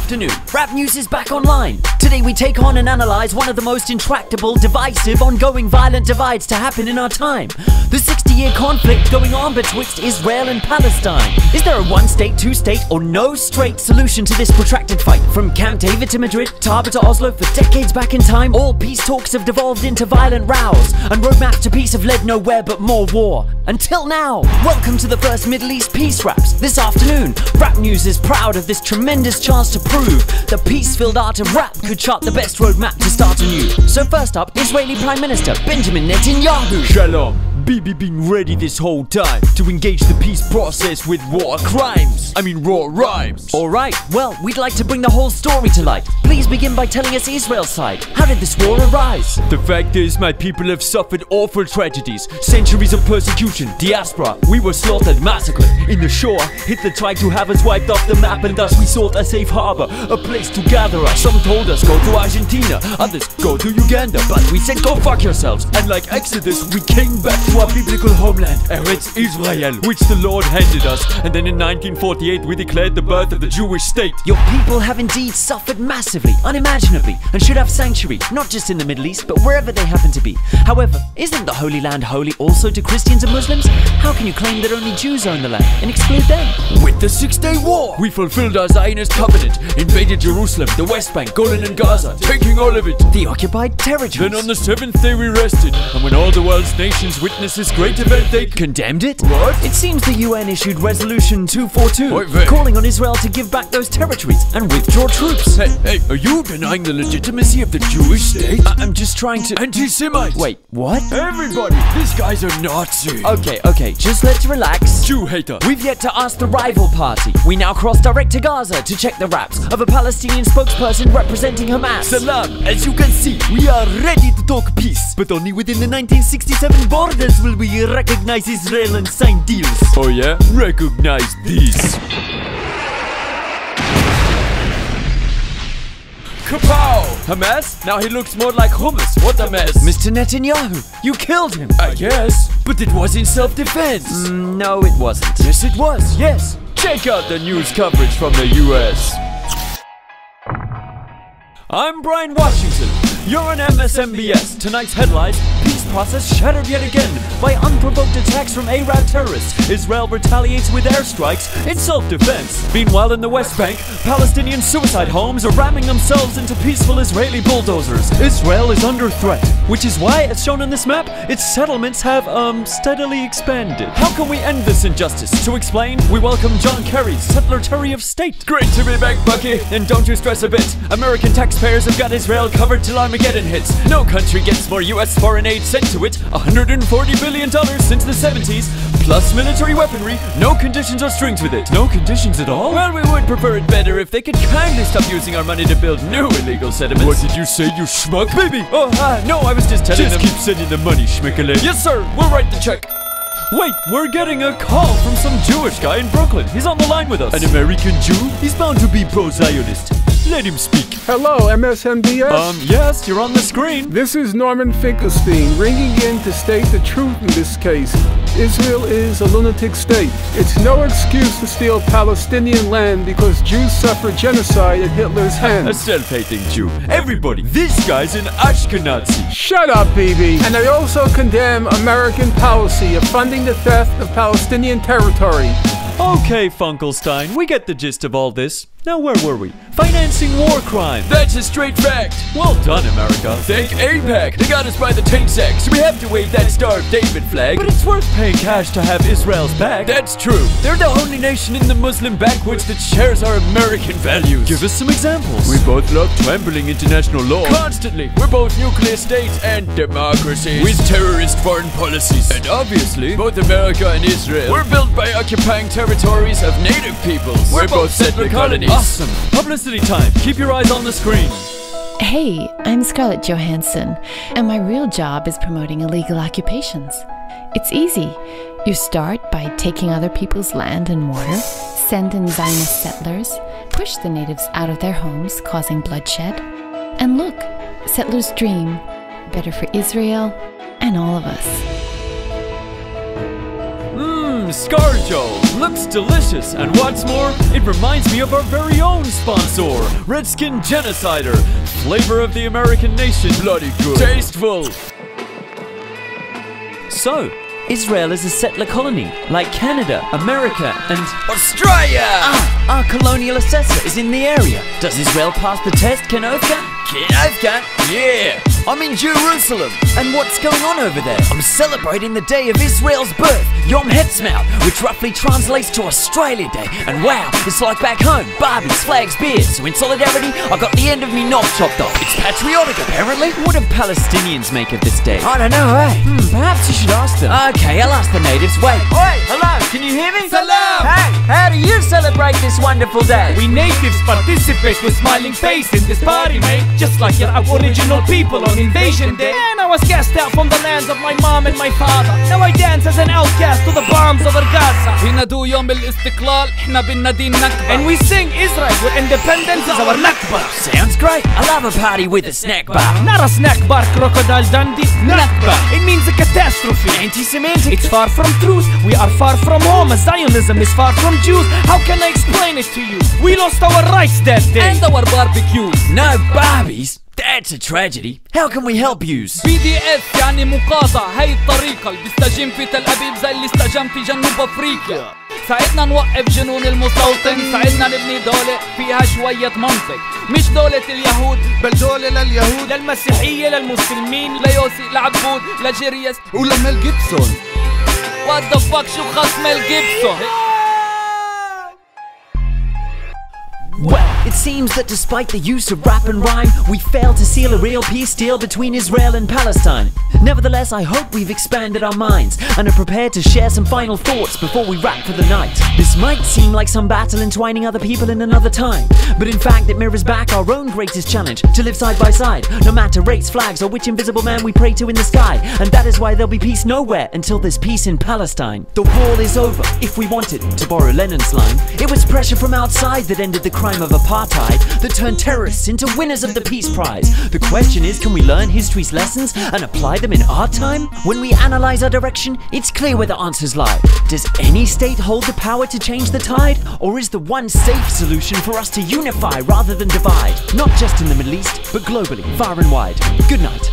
afternoon. Rap News is back online. Today we take on and analyze one of the most intractable, divisive, ongoing violent divides to happen in our time. The 60-year conflict going on betwixt Israel and Palestine. Is there a one-state, two-state, or no straight solution to this protracted fight? From Camp David to Madrid, Taba to Oslo, for decades back in time, all peace talks have devolved into violent rows, and roadmaps to peace have led nowhere but more war. Until now. Welcome to the first Middle East Peace Raps. This afternoon, Rap News is proud of this tremendous chance to prove the peace-filled art of rap could chart the best roadmap to start anew. So first up, Israeli Prime Minister Benjamin Netanyahu. Shalom. Bibi been ready this whole time to engage the peace process with raw rhymes. Alright, well, we'd like to bring the whole story to light. Please begin by telling us Israel's side. How did this war arise? The fact is, my people have suffered awful tragedies, centuries of persecution, diaspora. We were slaughtered, massacred. In the Shoah, Hitler tried to have us wiped off the map, and thus we sought a safe harbor, a place to gather us. Some told us go to Argentina, others go to Uganda, but we said go fuck yourselves. And like Exodus, we came back to our biblical homeland, Eretz Israel, which the Lord handed us. And then in 1948 we declared the birth of the Jewish state. Your people have indeed suffered massively, unimaginably, and should have sanctuary, not just in the Middle East, but wherever they happen to be. However, isn't the Holy Land holy also to Christians and Muslims? How can you claim that only Jews own the land and exclude them? With the Six-Day War, we fulfilled our Zionist covenant, invaded Jerusalem, the West Bank, Golan and Gaza, taking all of it. The occupied territories. Then on the seventh day we rested, and when all the world's nations witnessed this great event, they condemned it? What? It seems the UN issued Resolution 242, calling on Israel to give back those territories and withdraw troops. Hey, are you denying the legitimacy of the Jewish state? I'm just trying to... Anti-Semite! Wait, what? Everybody, this guy's a Nazi! Okay, just let's relax. Jew hater! We've yet to ask the rival party. We now cross direct to Gaza to check the raps of a Palestinian spokesperson representing Hamas. Salam! As you can see, we are ready to talk peace, but only within the 1967 borders will we recognize Israel and sign deals. Oh yeah? Recognize these. Kapow! Hamas? Now he looks more like hummus. What a mess. Mr. Netanyahu, you killed him. I guess. But it was in self-defense. No, it wasn't. Yes, it was. Yes. Check out the news coverage from the US. I'm Brian Washington. You're on MSNBS. Tonight's headlines: peace process shattered yet again by unprovoked attacks from Arab terrorists. Israel retaliates with airstrikes in self-defense. Meanwhile, in the West Bank, Palestinian suicide homes are ramming themselves into peaceful Israeli bulldozers. Israel is under threat, which is why, as shown on this map, its settlements have, steadily expanded. How can we end this injustice? To explain, we welcome John Kerry, Secretary of State. Great to be back, Bucky. And don't you stress a bit. American taxpayers have got Israel covered till Armageddon hits. No country gets more US foreign aid sent to it. $140 billion since the 70s, plus military weaponry. No conditions or strings with it. No conditions at all? Well, we would prefer it better if they could kindly stop using our money to build new illegal settlements. What did you say, you schmuck? Baby! Oh, no, I was just telling them. Just keep sending the money, schmickele. Yes, sir. We'll write the check. Wait, we're getting a call from some Jewish guy in Brooklyn. He's on the line with us. An American Jew? He's bound to be pro-Zionist. Let him speak. Hello, MSNBS? Yes, you're on the screen. This is Norman Finkelstein, ringing in to state the truth in this case. Israel is a lunatic state. It's no excuse to steal Palestinian land because Jews suffered genocide at Hitler's hands. A self-hating Jew. Everybody, this guy's an Ashkenazi. Shut up, BB. And I also condemn American policy of funding the theft of Palestinian territory. Okay, Finkelstein, we get the gist of all this. Now where were we? Financing war crime. That's a straight fact. Well done, America. Thank AIPAC. They got us by the tank sack, so we have to wave that Star of David flag. But it's worth paying cash to have Israel's back. That's true. They're the only nation in the Muslim backwoods that shares our American values. Give us some examples. We both love trampling international law. Constantly. We're both nuclear states and democracies with terrorist foreign policies. And obviously, both America and Israel were built by occupying territories of native peoples. We're both settler colonies. Awesome. Publicity time. Keep your eyes on the screen. Hey, I'm Scarlett Johansson, and my real job is promoting illegal occupations. It's easy. You start by taking other people's land and water, send in Zionist settlers, push the natives out of their homes, causing bloodshed. And look, settlers' dream, better for Israel and all of us. Scarjo. Looks delicious, and what's more, it reminds me of our very own sponsor, Redskin Genocider. Flavor of the American nation. Bloody good. Tasteful. So, Israel is a settler colony, like Canada, America, and Australia! our colonial assessor is in the area. Does Israel pass the test, Kenovka? Kenovka? Yeah! I'm in Jerusalem. And what's going on over there? I'm celebrating the day of Israel's birth, Yom Hetzmaut, which roughly translates to Australia Day. And wow, it's like back home, Barbies, flags, beers. So in solidarity, I got the end of me knob chopped off. It's patriotic, apparently. What do Palestinians make of this day? I don't know, eh? Perhaps you should ask them. Okay, I'll ask the natives. Wait. Oi, hello, can you hear me? Salam! Hey, how do you celebrate this wonderful day? We natives participate with smiling face in this party, mate. Just like your aboriginal people on Invasion Day. And I was cast out from the lands of my mom and my father. Now I dance as an outcast to the bombs over Gaza. بينادوا يوم الاستقلال احنا بننادي النكبة. And we sing Israel, your independence is our Nakba. Sounds great. I love a party with a snack bar. Not a snack bar, Crocodile Dundee. Nakba. It means a catastrophe. Anti-Semitic. It's far from truth. We are far from home. Zionism is far from Jews. How can I explain it to you? We lost our rights that day. And our barbecues. No Barbies? That's a tragedy. How can we help yous? BDS يعني مقاطعة. هاي الطريقة اللي بيستجم في تل أبيب زي اللي استجم في جنوب أفريقيا. ساعدنا نوقف جنون المستوطن. ساعدنا نبني دولة فيها شوية منطق. مش دولة اليهود بل دولة لليهود للمسيحية للمسلمين ليوسي لعبود لجيريس ولميل جيبسون. What the fuck شو خص ميل جيبسون. Well, it seems that despite the use of rap and rhyme, we failed to seal a real peace deal between Israel and Palestine. Nevertheless, I hope we've expanded our minds and are prepared to share some final thoughts before we wrap for the night. This might seem like some battle entwining other people in another time, but in fact it mirrors back our own greatest challenge, to live side by side, no matter race, flags, or which invisible man we pray to in the sky. And that is why there'll be peace nowhere until there's peace in Palestine. The war is over, if we want it, to borrow Lenin's line. It was pressure from outside that ended the crime of apartheid, that turned terrorists into winners of the Peace Prize. The question is, can we learn history's lessons and apply them in our time? When we analyze our direction, it's clear where the answers lie. Does any state hold the power to change the tide? Or is the one safe solution for us to unify rather than divide? Not just in the Middle East, but globally, far and wide. Good night.